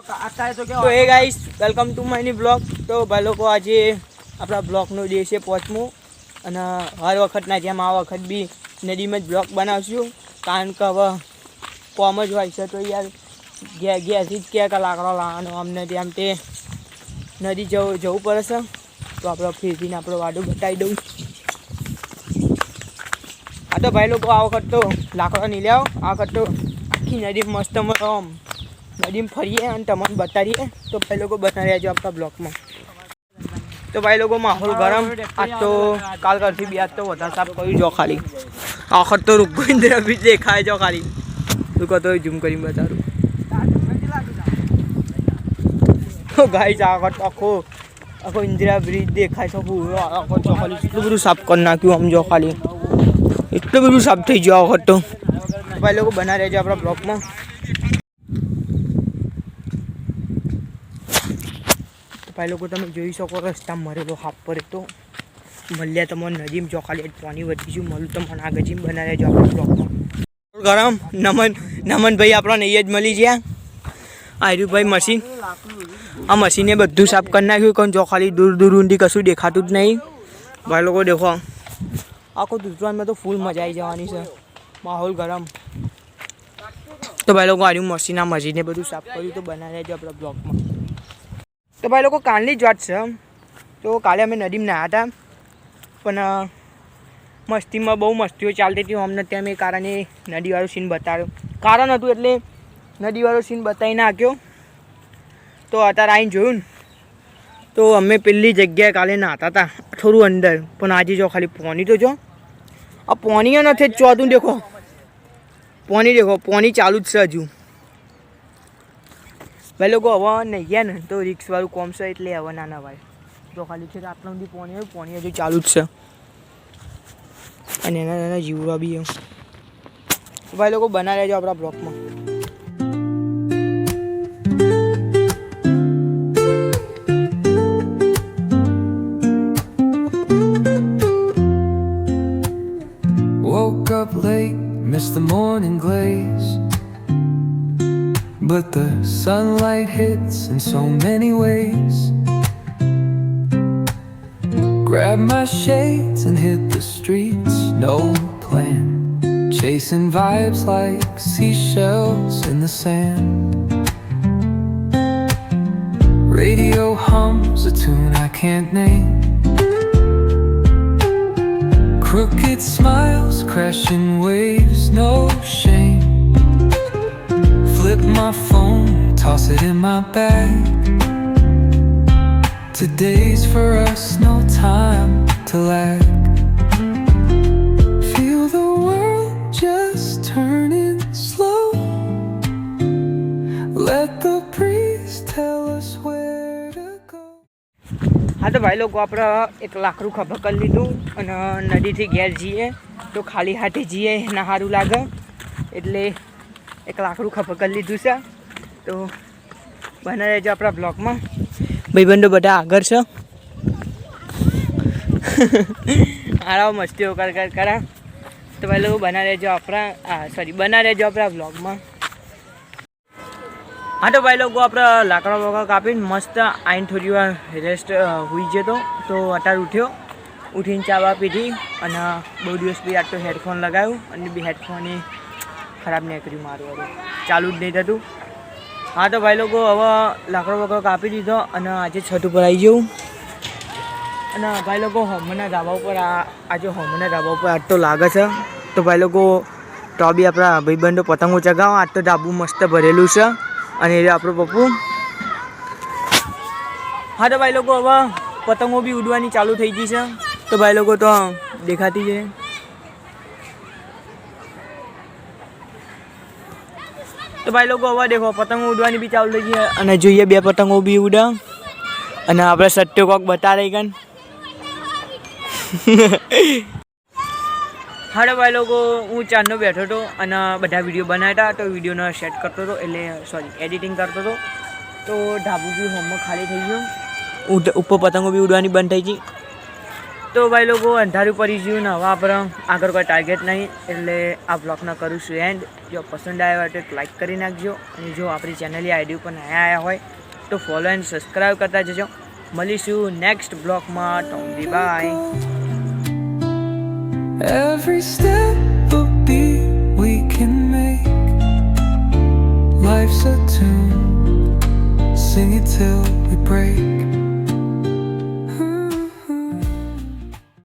તો એ guys welcome to my new blog. તો ભાઈ લોકો આજે આપણા બ્લોગનો ડે છે 5મો અને હર વખતના જેમ આ વખત બી નદીમાં જ બ્લોગ બનાવશું કારણ કે હવે કોમ જ હોય છે. તો યાર ઘેરથી જ ક્યાંક લાકડો લાવવાનો અમને તેમ તે નદી જવું પડે છે. તો આપણે ફેરવીને આપણો વાડો બતાવી દઉં. હા તો ભાઈ લોકો આ વખત તો લાકડો નહીં લેવો, આ વખત તો આખી નદી મસ્ત નદીમાં ફરીએ અને તમને બતાવીએ. તો ભાઈ લોકો બના રહેજો આપણા બ્લોગમાં. તો ભાઈ લોકો માહોલ ગરમ. આજ તો કાલ કરતી બી આજ તો વધારે સાફ કર્યું જો ખાલી. આ વખત તો રૂપેન્દ્ર બી દેખાય જો ખાલી. તું તો ઝૂમ કરીને બતાવું. તો ગાઈસ આ વખત આખો ઇન્દિરા બ્રિજ દેખાય છે પૂરો. આખો જો ખાલી એટલું બધું સાફ કરી નાખ્યું આમ જો ખાલી. એટલું બધું સાફ થઈ ગયું આ વખત તો. ભાઈ લોકો બના રહેજો આપણા બ્લોગમાં. ભાઈ લોકો તમે જોઈ શકો રસ્તા મરેલો હાફ પર તો મળ્યા તમને નજીમ જો ખાલી પાણી વધી ગયું મળું તમને આગળ જીમ બના રહેજો આપણા બ્લોગમાં. ગરમ નમનભાઈ આપણા નહીં જ મળી ગયા. આર્યુભાઈ મશીન આ મશીને બધું સાફ કરી નાખ્યું પણ જો ખાલી દૂર ઊંડી કશું દેખાતું જ નહીં. ભાઈ લોકો દેખો આખો દૂધવાનમાં તો ફૂલ મજા આવી જવાની છે. માહોલ ગરમ. તો ભાઈ લોકો આર્યું મશીન આ મશીને બધું સાફ કર્યું તો બના રહેજો આપણા બ્લોગમાં. તો ભાઈ લોકો કાલની જ વાત છે. તો કાલે અમે નદીમાં નાહ્યા હતા પણ મસ્તીમાં બહુ મસ્તીઓ ચાલતી હતી અમને ત્યાં મેં કારણે નદીવાળો સીન બતાવ્યો. કારણ હતું એટલે નદીવાળો સીન બતાવી નાખ્યો. તો અત્યારે આવીને જોયું ને તો અમે પેલી જગ્યાએ કાલે નાહતા હતા થોડું અંદર પણ આજે જો ખાલી પાણી તો જો આ પાણી નથી જ ચોથું દેખો પાણી ચાલુ જ છે હજુ. ભાઈ લોકો હવે નહીં ગયા ને તો રિક્સવાળું કોમ છે એટલે હવે ના નવાય. જો ખાલી છે આટલા સુધી પાણી હજુ ચાલુ જ છે અને એના જીવડા બી ભાઈ લોકો બના રહેજો આપણા બ્લોગમાં. Woke up late, missed the morning glaze, but the sunlight hits in so many ways. Grabbed my shades and hit the streets, no plan, chasing vibes like seashells in the sand. Radio hums a tune I can't name. Crooked smiles, crashing waves, no shame. Flip my phone, toss it in my bag. Today's for us, no time to lag. Feel the world just turning slow. Let the breeze tell us where to go. હા તો ભાઈ લોકો આપણે એક લાકડું ખભા કરી લીધું અને નદીથી ઘેર જઈએ તો ખાલી હાથે જઈએ એના સારું લાગે એટલે એક લાકડું ખભા કરી લીધું છે. તો બના રહેજો આપણા બ્લોગમાં. ભાઈબંધો બધા આગળ છે. આરામ મસ્તીઓ કરા. તો ભાઈ લોકો બના રહેજો આપણા બ્લોગમાં. હા તો ભાઈ લોકો આપણે લાકડા વગર કાપીને મસ્ત આઈને થોડી વાર રેસ્ટ હોઈ જતો. તો અત્યારે ઉઠીને ચા બા પીધી અને બહુ દિવસ બી આજ તો હેડફોન લગાવ્યું અને બી હેડફોન એ ખરાબ નીકળ્યું મારું હવે ચાલુ જ નહીં થતું. હા તો ભાઈ લોકો હવે લાકડો વગર કાપી દીધો અને આજે છત ઉપર આવી જવું અને ભાઈ લોકો હોમના ધાબા ઉપર આજે હોમના ધાબા ઉપર આજ તો લાગે છે. તો ભાઈ લોકો તો બી આપણા ભાઈબંધો પતંગો ચગાવો. આજ તો ધાબુ મસ્ત ભરેલું છે અને એ આપણું પપ્પુ. હા તો ભાઈ લોકો હવે પતંગો બી ઉડવાની ચાલુ થઈ ગઈ છે. તો ભાઈ લોકો તો દેખાતી છે. તો ભાઈ લોકો હવે દેખો પતંગો ઉડવાની બી ચાલુ થઈ ગઈ અને જોઈએ બે પતંગો બી ઉડે અને આપણે સટ્ટો કોક બતા રહી ગન. હા તો ભાઈ લોકો હું ચારનો બેઠો હતો અને બધા વિડીયો બનાવ્યા હતા. તો વિડીયોનો સેટ કરતો હતો એડિટિંગ કરતો હતો. તો ઢાબુ બી હોમમાં ખાલી થઈ ગયું. ઉપર પતંગો બી ઉડવાની બંધ થઈ ગઈ. તો ભાઈ લોકો અંધારું પડી ગયું ને હવે આપણે આગળ કોઈ ટાર્ગેટ નહીં, એટલે આ બ્લોગને કરું છું એન્ડ. જો પસંદ આવ્યો હોય તો લાઈક કરી નાખજો, અને જો આપણી ચેનલની આઈડી ઉપર નયા આવ્યા હોય તો ફોલો એન્ડ સબસ્ક્રાઈબ કરતા જજો. મળીશું નેક્સ્ટ બ્લોગમાં. ટોમડી by. Every step a beat we can make. Life's a tune, sing it till we break.